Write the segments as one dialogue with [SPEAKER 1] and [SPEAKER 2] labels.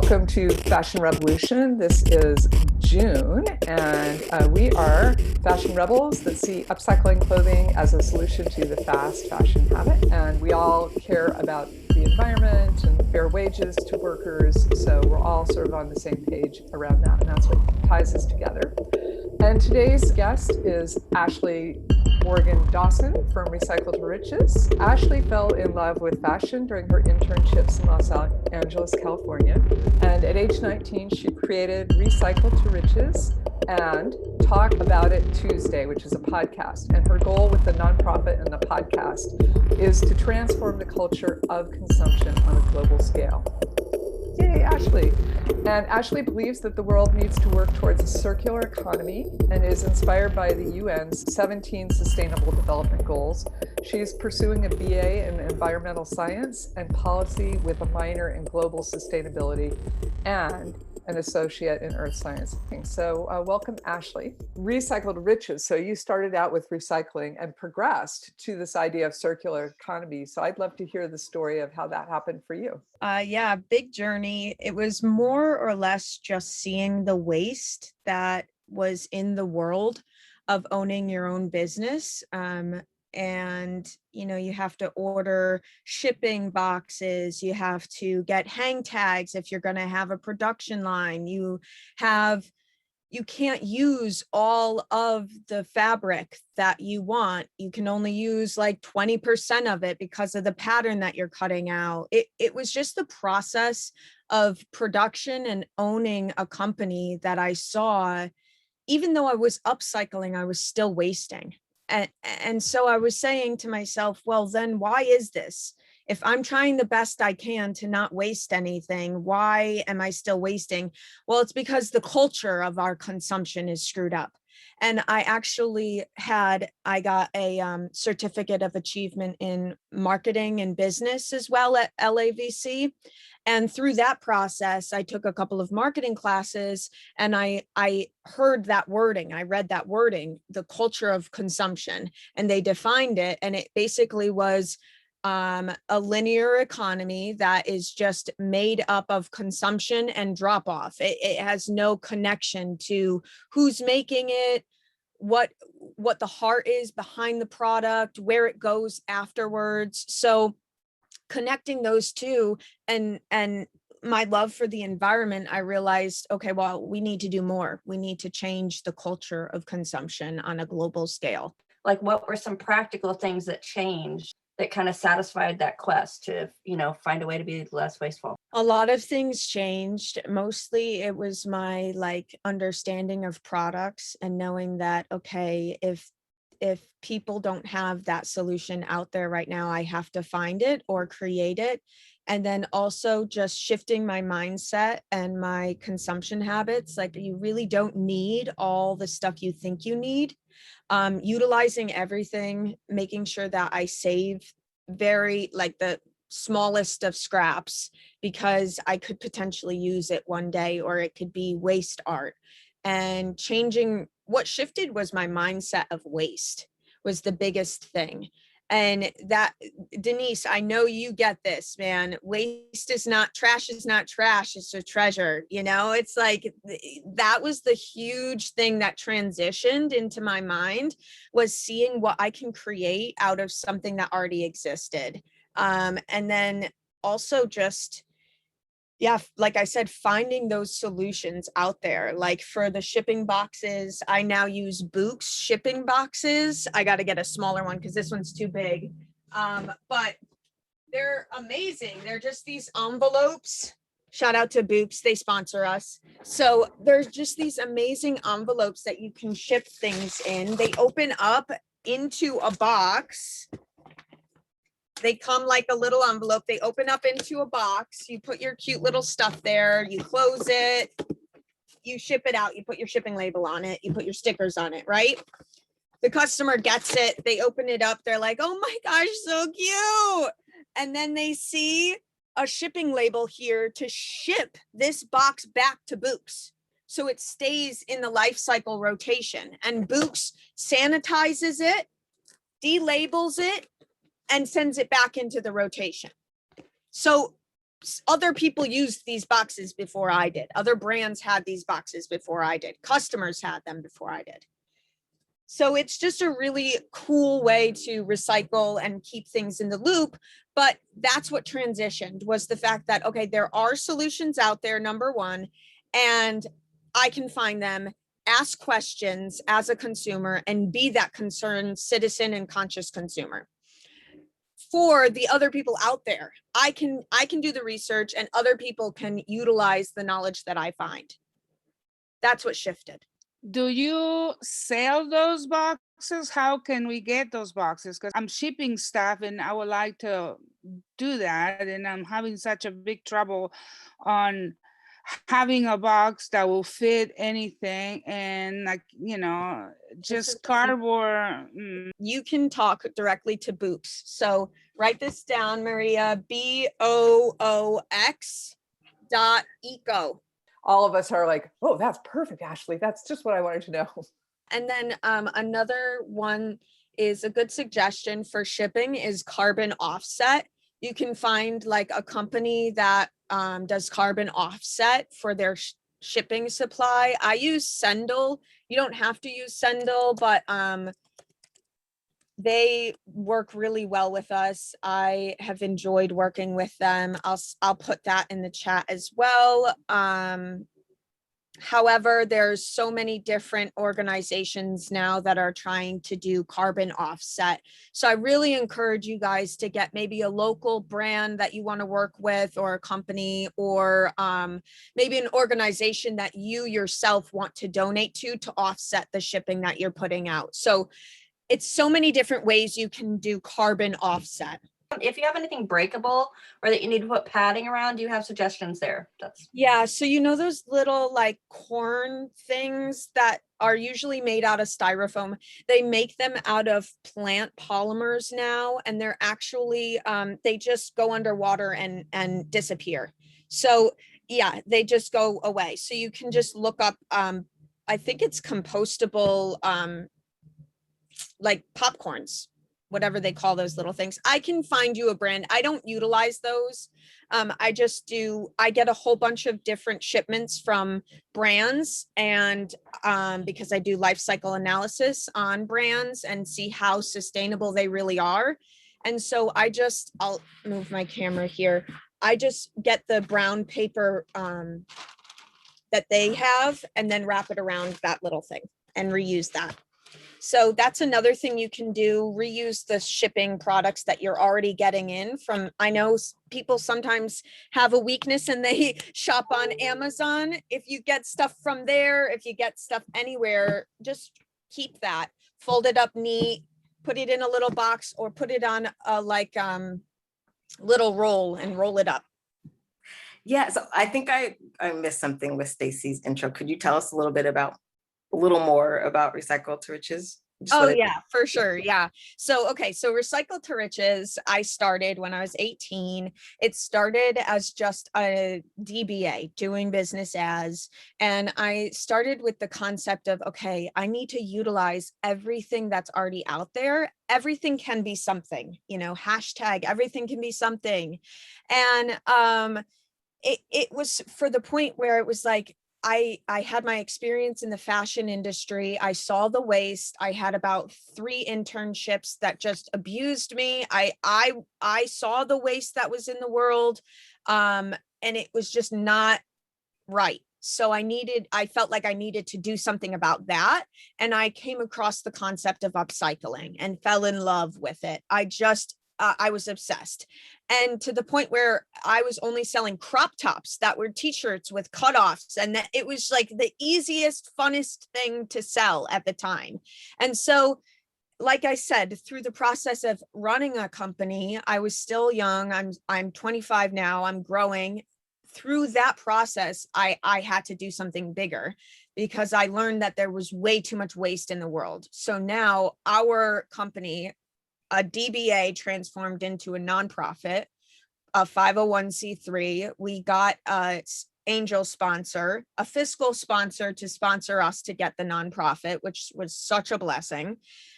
[SPEAKER 1] Welcome to Fashion Revolution. This is June, and we are fashion rebels that see upcycling clothing as a solution to the fast fashion habit. And we all care about the environment and fair wages to workers. So we're all sort of on the same page around that. And that's what ties us together. And today's guest is Ashley Morgan Dawson from Recycle2riches. Ashley fell in love with fashion during her internships in Los Angeles, California. And at age 19, she created Recycle2riches and Talk About It Tuesday, which is a podcast. And her goal with the nonprofit and the podcast is to transform the culture of consumption on a global scale. Yay, Ashley. And Ashley believes that the world needs to work towards a circular economy and is inspired by the UN's 17 Sustainable Development Goals. She's pursuing a BA in environmental science and policy with a minor in global sustainability and an associate in earth science. So welcome, Ashley. Recycle2riches. So you started out with recycling and progressed to this idea of circular economy. So I'd love to hear the story of how that happened for you.
[SPEAKER 2] Yeah, big journey. It was more or less just seeing the waste that was in the world of owning your own business. And, you know, you have to order shipping boxes, you have to get hang tags if you're going to have a production line, you can't use all of the fabric that you want. You can only use like 20% of it because of the pattern that you're cutting out. It was just the process of production and owning a company that I saw, even though I was upcycling, I was still wasting. And so I was saying to myself, well, then why is this? If I'm trying the best I can to not waste anything, why am I still wasting? Well, it's because the culture of our consumption is screwed up. And I got a certificate of achievement in marketing and business as well at LAVC. And through that process, I took a couple of marketing classes and I heard that wording. I read that wording, the culture of consumption, and they defined it. And it basically was a linear economy that is just made up of consumption and drop off. It has no connection to who's making it, what the heart is behind the product, where it goes afterwards. So connecting those two and my love for the environment, I realized, okay, well, we need to do more. We need to change the culture of consumption on a global scale.
[SPEAKER 3] Like, what were some practical things that changed that kind of satisfied that quest to, you know, find a way to be less wasteful?
[SPEAKER 2] A lot of things changed. Mostly it was my understanding of products and knowing that, okay, if people don't have that solution out there right now, I have to find it or create it. And then also just shifting my mindset and my consumption habits. Like, you really don't need all the stuff you think you need. Utilizing everything, making sure that I save the smallest of scraps, because I could potentially use it one day, or it could be waste art. And what shifted was my mindset of waste was the biggest thing. And that, Denise, I know you get this, man. Waste is not trash, it's a treasure. You know, it's like that was the huge thing that transitioned into my mind, was seeing what I can create out of something that already existed. And then also just, yeah, like I said, finding those solutions out there. Like for the shipping boxes, I now use Books shipping boxes. I got to get a smaller one because this one's too big. But they're amazing. They're just these envelopes. Shout out to Books, they sponsor us. So there's just these amazing envelopes that you can ship things in. They open up into a box. They come like a little envelope. They open up into a box. You put your cute little stuff there. You close it. You ship it out. You put your shipping label on it. You put your stickers on it, right? The customer gets it. They open it up. They're like, oh my gosh, so cute. And then they see a shipping label here to ship this box back to Books. So it stays in the life cycle rotation. And Books sanitizes it, delabels it, and sends it back into the rotation. So other people used these boxes before I did. Other brands had these boxes before I did. Customers had them before I did. So it's just a really cool way to recycle and keep things in the loop. But that's what transitioned, was the fact that, okay, there are solutions out there, number one, and I can find them, ask questions as a consumer, and be that concerned citizen and conscious consumer. For the other people out there, I can do the research, and other people can utilize the knowledge that I find. That's what shifted.
[SPEAKER 4] Do you sell those boxes? How can we get those boxes? Because I'm shipping stuff and I would like to do that, and I'm having such a big trouble on having a box that will fit anything, and like, you know, just cardboard.
[SPEAKER 2] You can talk directly to Boox. So write this down, Maria, BOOX.eco.
[SPEAKER 1] All of us are like, oh, that's perfect, Ashley. That's just what I wanted to know.
[SPEAKER 2] And then another one is a good suggestion for shipping is carbon offset. You can find like a company that does carbon offset for their shipping supply. I use Sendle. You don't have to use Sendle, but they work really well with us. I have enjoyed working with them. I'll put that in the chat as well. However, there's so many different organizations now that are trying to do carbon offset. So I really encourage you guys to get maybe a local brand that you want to work with, or a company, or maybe an organization that you yourself want to donate to offset the shipping that you're putting out. So it's so many different ways you can do carbon offset.
[SPEAKER 3] If you have anything breakable or that you need to put padding around, do you have suggestions there?
[SPEAKER 2] Yeah, so you know those little like corn things that are usually made out of styrofoam, they make them out of plant polymers now, and they're actually they just go underwater and disappear. So yeah, they just go away. So you can just look up I think it's compostable like popcorns, whatever they call those little things. I can find you a brand. I don't utilize those. I get a whole bunch of different shipments from brands, and because I do life cycle analysis on brands and see how sustainable they really are. And so I'll move my camera here. I just get the brown paper that they have and then wrap it around that little thing and reuse that. So that's another thing you can do, reuse the shipping products that you're already getting in from. I know people sometimes have a weakness and they shop on Amazon. If you get stuff from there, if you get stuff anywhere, just keep that, fold it up neat, put it in a little box, or put it on a little roll and roll it up.
[SPEAKER 5] Yeah, so I think I missed something with Stacy's intro. Could you tell us a little more about Recycle2riches?
[SPEAKER 2] Oh yeah, for sure. Yeah. So, okay. So Recycle2riches, I started when I was 18. It started as just a DBA, doing business as, and I started with the concept of, okay, I need to utilize everything that's already out there. Everything can be something, hashtag everything can be something. And it was for the point where it was like, I had my experience in the fashion industry. I saw the waste. I had about 3 internships that just abused me. I saw the waste that was in the world, and it was just not right. So I felt like I needed to do something about that. And I came across the concept of upcycling and fell in love with it. I was obsessed, and to the point where I was only selling crop tops that were t-shirts with cutoffs, and that it was like the easiest, funnest thing to sell at the time. And so, like I said, through the process of running a company, I was still young. I'm 25 now. I'm growing. Through that process, I had to do something bigger, because I learned that there was way too much waste in the world. So now our company, a DBA, transformed into a nonprofit, a 501c3. We got an angel sponsor, a fiscal sponsor to sponsor us to get the nonprofit, which was such a blessing.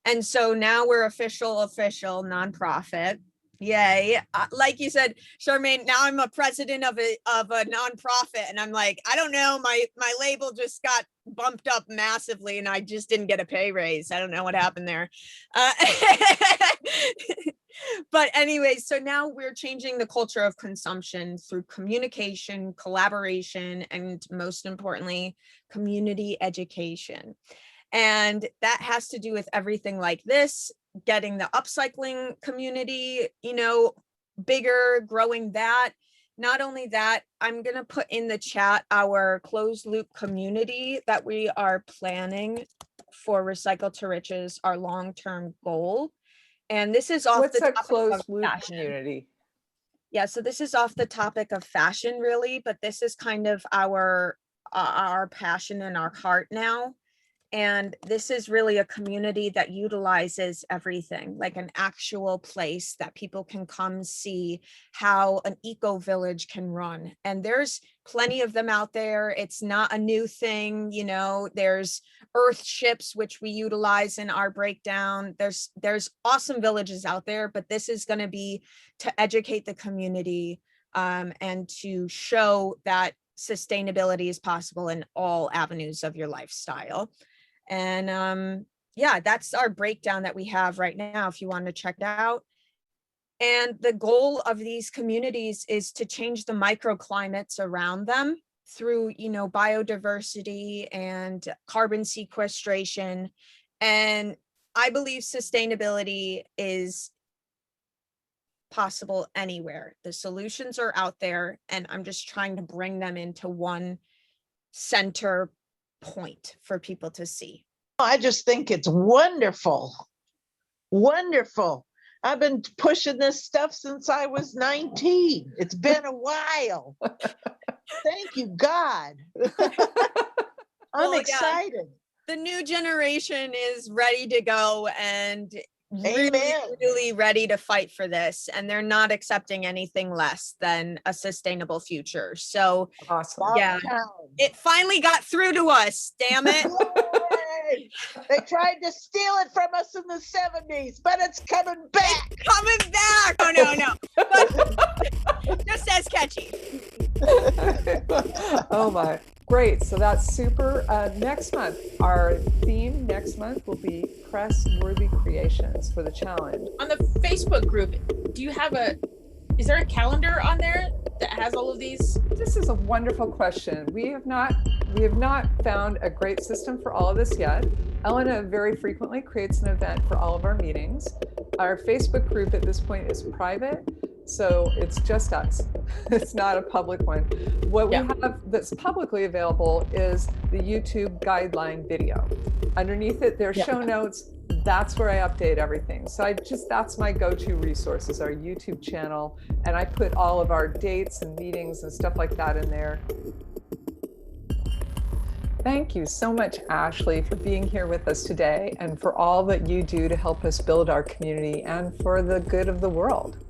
[SPEAKER 2] And so now we're official nonprofit. Yay. Like you said, Charmaine, now I'm a president of a nonprofit, and I'm like, I don't know, my label just got bumped up massively and I just didn't get a pay raise. I don't know what happened there. But anyway, so now we're changing the culture of consumption through communication, collaboration, and most importantly, community education. And that has to do with everything like this, getting the upcycling community, you know, bigger, growing that. Not only that, I'm going to put in the chat our closed loop community that we are planning for Recycle to Riches, our long-term goal. And this is off
[SPEAKER 1] What's
[SPEAKER 2] the
[SPEAKER 1] a
[SPEAKER 2] topic
[SPEAKER 1] closed
[SPEAKER 2] of
[SPEAKER 1] loop
[SPEAKER 2] fashion.
[SPEAKER 1] community?
[SPEAKER 2] Yeah, so this is off the topic of fashion, really, but this is kind of our passion and our heart now. And this is really a community that utilizes everything, like an actual place that people can come see how an eco village can run. And there's plenty of them out there. It's not a new thing, you know. There's earth ships, which we utilize in our breakdown. There's awesome villages out there, but this is going to be to educate the community and to show that sustainability is possible in all avenues of your lifestyle. And yeah, that's our breakdown that we have right now, if you want to check it out. And the goal of these communities is to change the microclimates around them through, you know, biodiversity and carbon sequestration. And I believe sustainability is possible anywhere. The solutions are out there, and I'm just trying to bring them into one center point for people to see.
[SPEAKER 6] I just think it's wonderful. Wonderful. I've been pushing this stuff since I was 19. It's been a while. Thank you, God. I'm excited.
[SPEAKER 2] Yeah. The new generation is ready to go and really,
[SPEAKER 6] Amen.
[SPEAKER 2] really ready to fight for this. And they're not accepting anything less than a sustainable future. So
[SPEAKER 1] Awesome.
[SPEAKER 2] yeah, it finally got through to us, damn it.
[SPEAKER 6] Yay! They tried to steal it from us in the 70s, but it's coming back.
[SPEAKER 2] It's coming back. Oh, no. But just as catchy.
[SPEAKER 1] Oh my, great. So that's super. Next month, our theme next month will be press-worthy creations for the challenge.
[SPEAKER 7] On the Facebook group, is there a calendar on there that has all of these?
[SPEAKER 1] This is a wonderful question. We have not found a great system for all of this yet. Elena very frequently creates an event for all of our meetings. Our Facebook group at this point is private, so it's just us. It's not a public one. What we have that's publicly available is the YouTube guideline video. Underneath it, there's show notes. That's where I update everything. So that's my go-to resource is our YouTube channel. And I put all of our dates and meetings and stuff like that in there. Thank you so much, Ashley, for being here with us today and for all that you do to help us build our community and for the good of the world.